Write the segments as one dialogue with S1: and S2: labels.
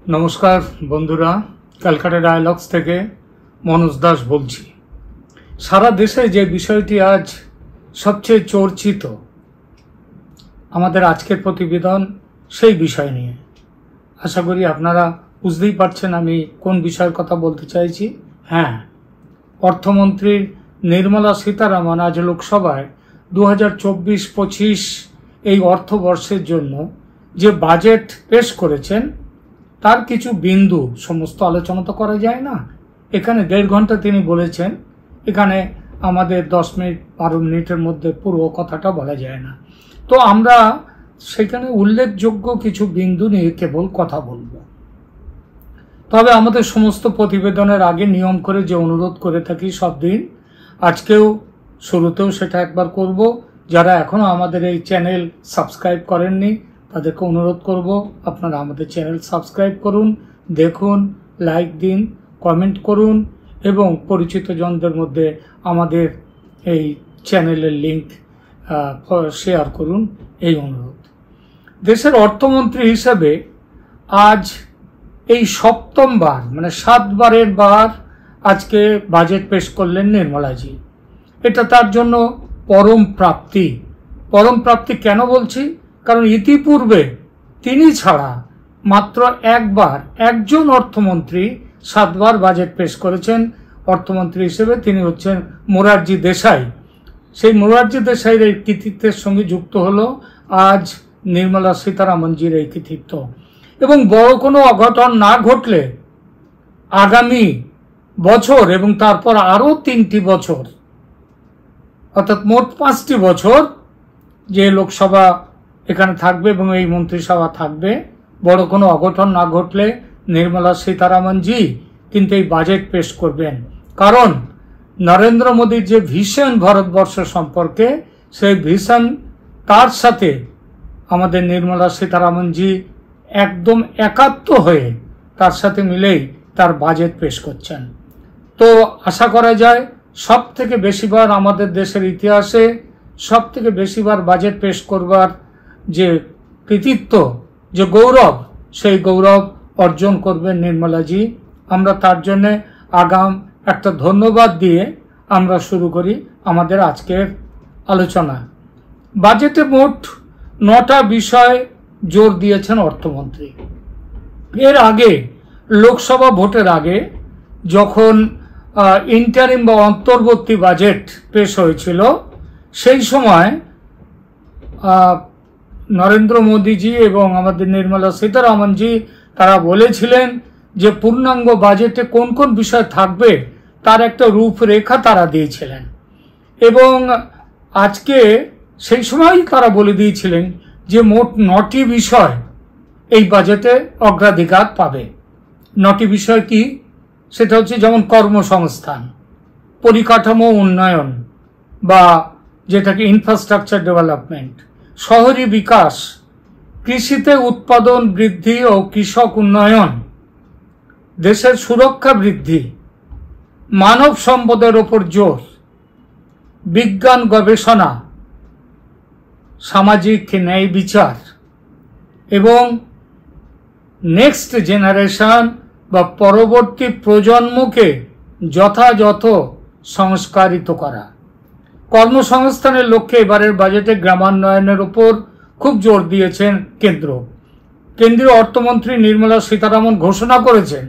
S1: নমস্কার বন্ধুরা, ক্যালকাটা ডায়ালগস থেকে মনোজ দাস বলছি। সারা দেশে যে বিষয়টি আজ সবচেয়ে চর্চিত, আমাদের আজকের প্রতিবেদন সেই বিষয় নিয়ে। আশা করি আপনারা বুঝতেই পারছেন আমি কোন বিষয়ের কথা বলতে চাইছি। হ্যাঁ, অর্থমন্ত্রী নির্মলা সীতারামন আজ লোকসভায় 2024-25 এই অর্থবর্ষের জন্য যে বাজেট পেশ করেছেন তার কিছু বিন্দু, সমস্ত আলোচনা তো করা যায় না। এখানে 1.5 ঘন্টা তিনি বলেছেন, এখানে আমাদের 10 মিনিট 12 মিনিটের মধ্যে পুরো কথাটা বলা যায় না। তো আমরা সেখানে উল্লেখযোগ্য কিছু বিন্দু নিয়ে কেবল কথা বলবো। তবে আমাদের সমস্ত প্রতিবেদনের আগে নিয়ম করে যে অনুরোধ করে থাকি সব দিন, আজকেও শুরুতেও সেটা একবার করব। যারা এখনো আমাদের এই চ্যানেল সাবস্ক্রাইব করেননি তাদেরকে অনুরোধ করব, আপনারা আমাদের চ্যানেল সাবস্ক্রাইব করুন, দেখুন, লাইক দিন, কমেন্ট করুন এবং পরিচিত জনদের মধ্যে আমাদের এই চ্যানেলের লিংক শেয়ার করুন, এই অনুরোধ। দেশের অর্থমন্ত্রী হিসেবে আজ এই 7ম বার, মানে 7 বারের বার আজকে বাজেট পেশ করলেন নির্মলাজি। এটা তার জন্য পরম প্রাপ্তি। পরম প্রাপ্তি কেন বলছি? কারণ ইতিপূর্বে তিনি ছাড়া মাত্র একজন অর্থমন্ত্রী 7 বার বাজেট পেশ করেছেন। অর্থমন্ত্রী হিসেবে তিনি হচ্ছেন মোরারজি দেশাই। সেই মোরারজি দেশাইয়ের এই কৃতিত্বের সঙ্গে যুক্ত হলো আজ নির্মলা সীতারামনজির এই কৃতিত্ব। এবং বড় কোনো অঘটন না ঘটলে আগামী বছর এবং তারপর আরো 3টি বছর, অর্থাৎ মোট 5টি বছর যে লোকসভা এখানে থাকবে এবং এই মন্ত্রিসভা থাকবে, বড় কোনো অঘটন না ঘটলে নির্মলা সীতারামনজি কিন্তু এই বাজেট পেশ করবেন। কারণ নরেন্দ্র মোদীর যে ভিশন ভারতবর্ষ সম্পর্কে, সেই ভিশন, তার সাথে আমাদের নির্মলা সীতারামনজি একদম একাত্ম হয়ে তার সাথে মিলেই তার বাজেট পেশ করছেন। তো আশা করা যায় সব থেকে বেশিবার আমাদের দেশের ইতিহাসে সব থেকে বেশিবার বাজেট পেশ করবার যে কৃতিত্ব, যে গৌরব, সেই গৌরব অর্জন করবেন নির্মলাজি। আমরা তার জন্য আগাম একটা ধন্যবাদ দিয়ে আমরা শুরু করি আমাদের আজকের আলোচনা। বাজেটে মোট 9টা বিষয় জোর দিয়েছেন অর্থমন্ত্রী। এর আগে লোকসভা ভোটের আগে যখন ইন্টারিম বা অন্তর্বর্তী বাজেট পেশ হয়েছিল, সেই সময় নরেন্দ্র মোদীজি এবং আমাদের নির্মলা সীতারামনজি তারা বলেছিলেন যে পূর্ণাঙ্গ বাজেটে কোন কোন বিষয় থাকবে তার একটা রূপরেখা তারা দিয়েছিলেন। এবং আজকে সেই সময় তারা বলে দিয়েছিলেন যে মোট 9টি বিষয় এই বাজেটে অগ্রাধিকার পাবে। 9টি বিষয় কি? সেটা হচ্ছে যেমন কর্মসংস্থান, পরিকাঠামো উন্নয়ন বা যেটাকে ইনফ্রাস্ট্রাকচার ডেভেলপমেন্ট, শহরি বিকাশ, কৃষিতে উৎপাদন বৃদ্ধি ও কৃষক উন্নয়ন, দেশের সুরক্ষা বৃদ্ধি, মানব সম্পদের ওপর জোর, বিজ্ঞান গবেষণা, সামাজিক ন্যায় বিচার এবং নেক্সট জেনারেশন বা পরবর্তী প্রজন্মকে যথাযথ সংস্কারিত করা। কর্মসংস্থানের লক্ষ্যে এবারের বাজেটে গ্রামান্বয়নের উপর খুব জোর দিয়েছেন কেন্দ্র। কেন্দ্রীয় অর্থমন্ত্রী নির্মলা সীতারামন ঘোষণা করেছেন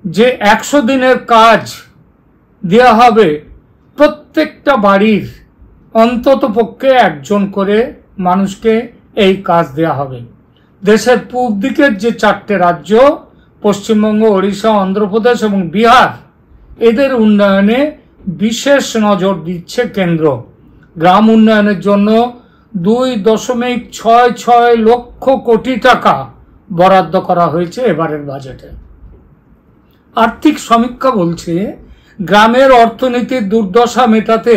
S1: যে 100 দিনের কাজ দেওয়া হবে প্রত্যেকটা বাড়ির অন্তত পক্ষে একজন করে মানুষকে এই কাজ দেওয়া হবে। দেশের পূর্ব দিকের যে 4টে রাজ্য, পশ্চিমবঙ্গ, ওড়িশা, অন্ধ্রপ্রদেশ এবং বিহার, এদের উন্নয়নে বিশেষ নজর দিচ্ছে কেন্দ্র। গ্রাম উন্নয়নের জন্য 2.66 লক্ষ কোটি টাকা বরাদ্দ করা হয়েছে এবারের বাজেটে। আর্থিক সমীক্ষা বলছে গ্রামের অর্থনীতির দুর্দশা মেটাতে,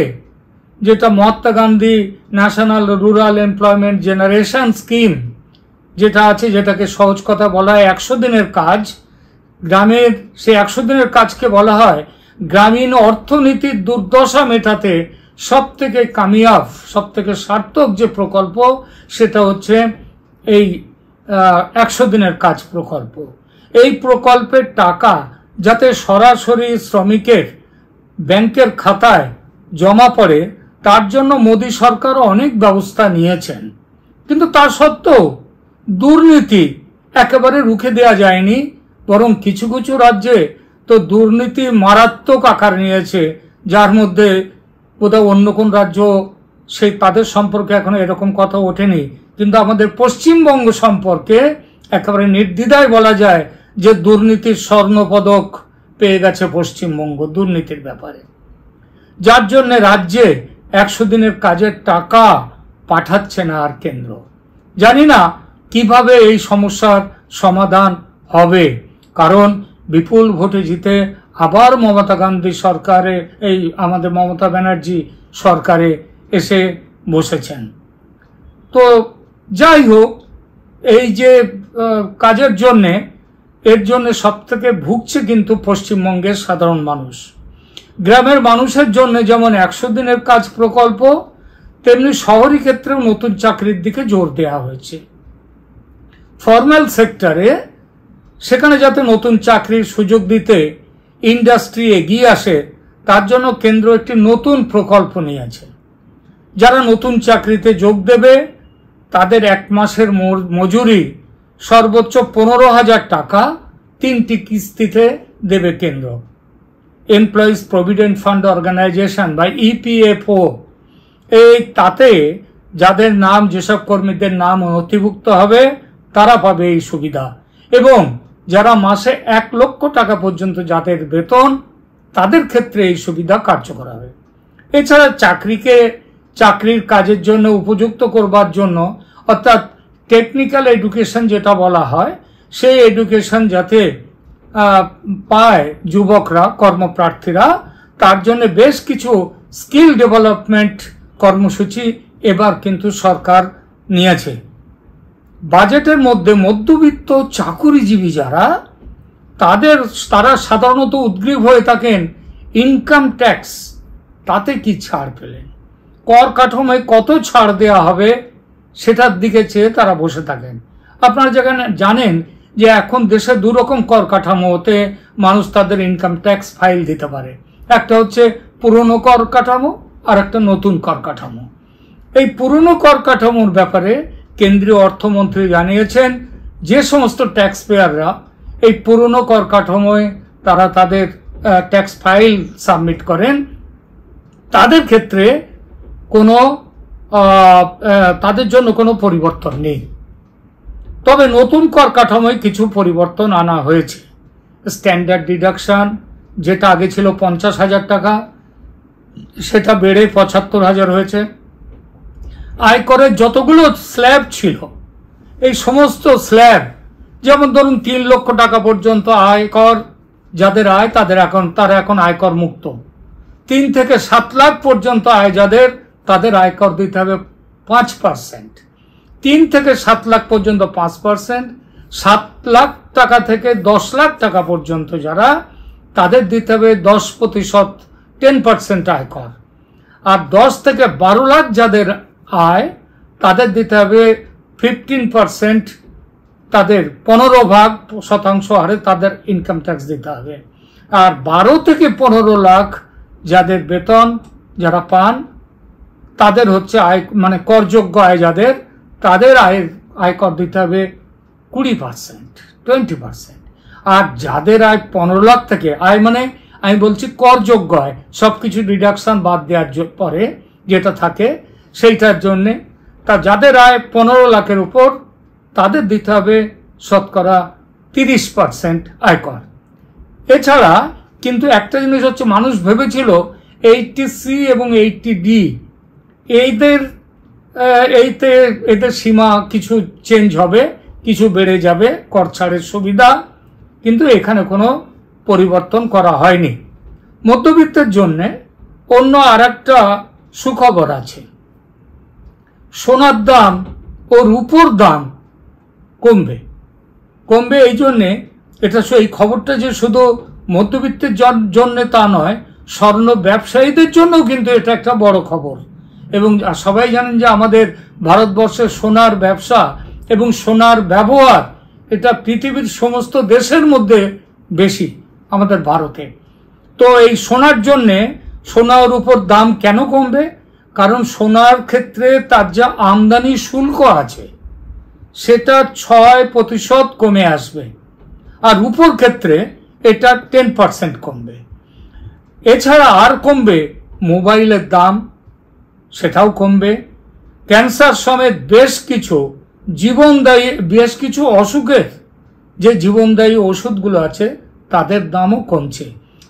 S1: যেটা Mahatma Gandhi national rural employment generation scheme যেটা আছে, যেটাকে সহজ কথা বলা হয় 100 দিনের কাজ, গ্রামের সেই 100 দিনের কাজকে বলা হয় গ্রামীণ অর্থনীতির দুর্দশা মেটাতে সব থেকে কামিয়াব, সব থেকে সার্থক যে প্রকল্প, সেটা হচ্ছে এই 100 দিনের কাজ প্রকল্প। এই প্রকল্পের টাকা যাতে সরাসরি শ্রমিকের ব্যাংকের খাতায় জমা পড়ে, তার জন্য মোদী সরকার অনেক ব্যবস্থা নিয়েছেন। কিন্তু তা সত্ত্বেও দুর্নীতি একেবারে রুখে দেওয়া যায়নি, বরং কিছু কিছু রাজ্যে তো দুর্নীতি মারাত্মক আকার নিয়েছে, যার মধ্যে বোধহয় অন্য কোন রাজ্য সেই তাদের সম্পর্কে এখনো এরকম কথা ওঠেনি। কিন্তু আমাদের পশ্চিমবঙ্গ সম্পর্কে একেবারে নির্দ্বিধায় বলা যায় যে দুর্নীতির স্বর্ণপদক পেয়ে গেছে পশ্চিমবঙ্গ দুর্নীতির ব্যাপারে, যার জন্য রাজ্যে 100 দিনের কাজের টাকা পাঠাচ্ছে না আর কেন্দ্র। জানি না কিভাবে এই সমস্যার সমাধান হবে, কারণ বিপুল ভোটে জিতে আবার মমতা গান্ধী সরকারে, এই আমাদের মমতা ব্যানার্জি সরকারে এসে বসেছেন। তো যাই হোক, এই যে কাজের জন্যে, এর জন্য সব থেকে ভুগছে কিন্তু পশ্চিমবঙ্গের সাধারণ মানুষ। গ্রামের মানুষের জন্য যেমন 100 দিনের কাজ প্রকল্প, তেমনি শহরি ক্ষেত্রেও নতুন চাকরির দিকে জোর দেওয়া হয়েছে। ফর্মাল সেক্টরে সেখানে যাতে নতুন চাকরির সুযোগ দিতে ইন্ডাস্ট্রি এগিয়ে আসে, তার জন্য কেন্দ্র একটি নতুন প্রকল্প নিয়েছে। যারা নতুন চাকরিতে যোগ দেবে তাদের 1 মাসের মজুরি সর্বোচ্চ 15,000 টাকা 3টি কিস্তিতে দেবে কেন্দ্র। এমপ্লয়িজ প্রভিডেন্ট ফান্ড অর্গানাইজেশন বা ইপিএফও, এই তাতে যাদের নাম, যেসব কর্মীদের নাম নথিভুক্ত হবে তারা পাবে এই সুবিধা, এবং যারা মাসে 1 লক্ষ টাকা পর্যন্ত যাদের বেতন, তাদের ক্ষেত্রে এই সুবিধা কার্যকর হবে। এছাড়া চাকরির কাজের জন্য উপযুক্ত করবার জন্য, অর্থাৎ টেকনিক্যাল এডুকেশন যেটা বলা হয়, সেই এডুকেশন যাতে পায় যুবকরা, কর্মপ্রার্থীরা, তার জন্য বেশ কিছু স্কিল ডেভেলপমেন্ট কর্মসূচি এবার কিন্তু সরকার নিয়েছে। বাজেটের মধ্যে মধ্যবিত্ত চাকুরিজীবী যারা, তারা সাধারণত উদ্গ্রীব হয়ে থাকেন ইনকাম ট্যাক্স, তাতে কি ছাড় পেলেন, কর কাঠামোয় কত ছাড় দেওয়া হবে সেটার দিকে চেয়ে তারা বসে থাকেন। আপনারা যেখানে জানেন যে এখন দেশে 2 রকম কর কাঠামোতে মানুষ তাদের ইনকাম ট্যাক্স ফাইল দিতে পারে, একটা হচ্ছে পুরনো কর কাঠামো আর একটা নতুন কর কাঠামো। এই পুরনো কর কাঠামোর ব্যাপারে কেন্দ্রীয় অর্থমন্ত্রী জানিয়েছেন যে সমস্ত ট্যাক্স পেয়াররা এই পুরনো কর কাঠামোয় তারা তাদের ট্যাক্স ফাইল সাবমিট করেন, তাদের ক্ষেত্রে তাদের জন্য কোনো পরিবর্তন নেই। তবে নতুন কর কাঠামোয় কিছু পরিবর্তন আনা হয়েছে। স্ট্যান্ডার্ড ডিডাকশন যেটা আগে ছিল 50,000 টাকা, সেটা বেড়ে 75,000 হয়েছে। আয়করের যতগুলো স্ল্যাব ছিল, এই সমস্ত স্ল্যাব, যেমন ধরুন 3 লক্ষ টাকা পর্যন্ত আয়কর যাদের আয়, তারা এখন আয়কর মুক্ত। 3 থেকে 7 লাখ পর্যন্ত আয় যাদের, তাদের আয়কর দিতে হবে 5%। 3 থেকে 7 লাখ পর্যন্ত 5%, 7 লাখ টাকা থেকে 10 লাখ টাকা পর্যন্ত যারা, তাদের দিতে হবে 10%, 10% আয়কর। আর 10 থেকে 12 লাখ যাদের আয়, তাদের দিতে হবে 15%, তাদের 15% হারে তাদের ইনকাম ট্যাক্স দিতে হবে। আর 12 থেকে 15 লাখ যাদের বেতন যারা পান, তাদের হচ্ছে আয়, মানে করযোগ্য আয় যাদের, তাদের আয়কর দিতে হবে 20%, 20%। আর যাদের আয় 15 লাখ থেকে, আয় মানে আমি বলছি করযোগ্য আয়, সবকিছু ডিডাকশন বাদ দেওয়ার পরে যেটা থাকে সেইটার জন্যে, তা যাদের আয় 15 লাখের উপর, তাদের দিতে হবে শতকরা 30% আয়কর। এছাড়া কিন্তু একটা জিনিস হচ্ছে, মানুষ ভেবেছিল 80C এবং 80D এদের সীমা কিছু চেঞ্জ হবে, কিছু বেড়ে যাবে কর ছাড়ের সুবিধা, কিন্তু এখানে কোনো পরিবর্তন করা হয়নি। মধ্যবিত্তের জন্য অন্য আরেকটা সুখবর আছে, সোনার দাম ও রূপোর দাম কমবে। এই জন্যে এই খবরটা যে শুধু মধ্যবিত্তের জন্য তা নয়, স্বর্ণ ব্যবসায়ীদের জন্যও কিন্তু এটা একটা বড় খবর। এবং সবাই জানেন যে আমাদের ভারতবর্ষের সোনার ব্যবসা এবং সোনার ব্যবহার এটা পৃথিবীর সমস্ত দেশের মধ্যে বেশি আমাদের ভারতে। তো এই সোনার জন্যে সোনার উপর দাম কেন কমবে? কারণ সোনার ক্ষেত্রে তার যা আমদানি শুল্ক আছে সেটা 6% কমে আসবে, আর রূপোর ক্ষেত্রে এটা 10% কমবে। এছাড়া আর কমবে মোবাইলের দাম, সেটাও কমবে। ক্যান্সার সমেত বেশ কিছু অসুখের যে জীবনদায়ী ওষুধগুলো আছে তাদের দামও কমছে।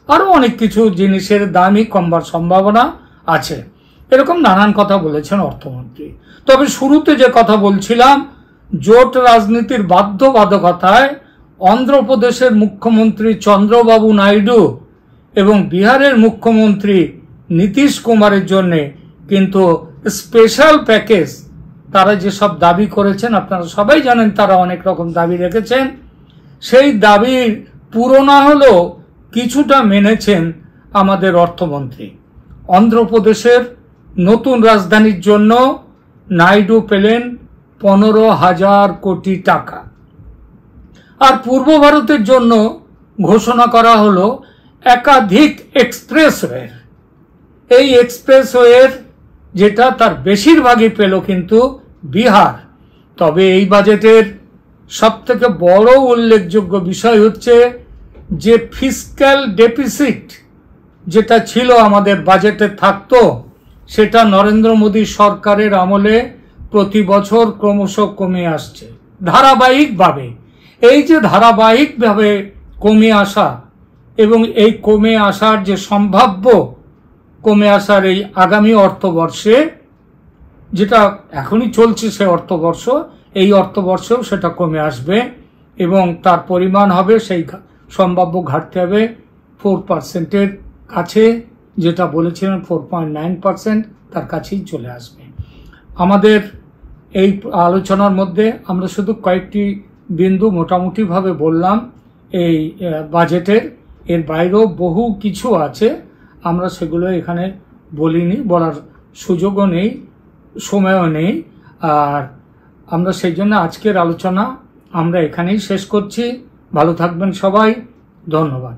S1: আরো অনেক কিছু জিনিসের দামই কমবার সম্ভাবনা আছে। এরকম নানান কথা বলেছেন অর্থমন্ত্রী। তবে শুরুতে যে কথা বলছিলাম, জোট রাজনীতির বাধ্যবাধকতায় অন্ধ্রপ্রদেশের মুখ্যমন্ত্রী চন্দ্রবাবু নাইডু এবং বিহারের মুখ্যমন্ত্রী নীতিশ কুমারের জন্য কিন্তু স্পেশাল প্যাকেজ তারা যেসব দাবি করেছেন, আপনারা সবাই জানেন তারা অনেক রকম দাবি রেখেছেন। সেই দাবির পুরো না হলেও কিছুটা মেনেছেন আমাদের অর্থমন্ত্রী। অন্ধ্রপ্রদেশের নতুন রাজধানীর জন্য নাইডু পেলেন 15,000 কোটি টাকা। আর পূর্ব ভারতের জন্য ঘোষণা করা হলো একাধিক এক্সপ্রেসওয়ে। এই এক্সপ্রেসওয়ের যেটা তার বেশিরভাগই পেল কিন্তু বিহার। তবে এই বাজেটের সবথেকে বড় উল্লেখযোগ্য বিষয় হচ্ছে যে ফিসক্যাল ডেফিসিট যেটা ছিল আমাদের বাজেটে থাকতো, সেটা নরেন্দ্র মোদী সরকারের আমলে প্রতি বছর ক্রমশ কমে আসছে ধারাবাহিকভাবে। এই যে ধারাবাহিকভাবে কমে আসা এবং এই কমে আসার যে সম্ভাব্য কমে আসার এই আগামী অর্থবর্ষে, যেটা এখনই চলছে সে অর্থবর্ষ, এই অর্থবর্ষেও সেটা কমে আসবে এবং তার পরিমাণ হবে, সেই সম্ভাব্য ঘাটতি হবে 4%-এর কাছে, যেটা বলেছিলেন 4.9%, তার কাছেই চলে আসবে। আমাদের এই আলোচনার মধ্যে আমরা শুধু কয়েকটি বিন্দু মোটামুটিভাবে বললাম এই বাজেটের, এর বাইরেও বহু কিছু আছে, আমরা সেগুলো এখানে বলিনি, বলার সুযোগও নেই, সময়ও নেই। আর আমরা সেই জন্য আজকের আলোচনা আমরা এখানেই শেষ করছি। ভালো থাকবেন সবাই, ধন্যবাদ।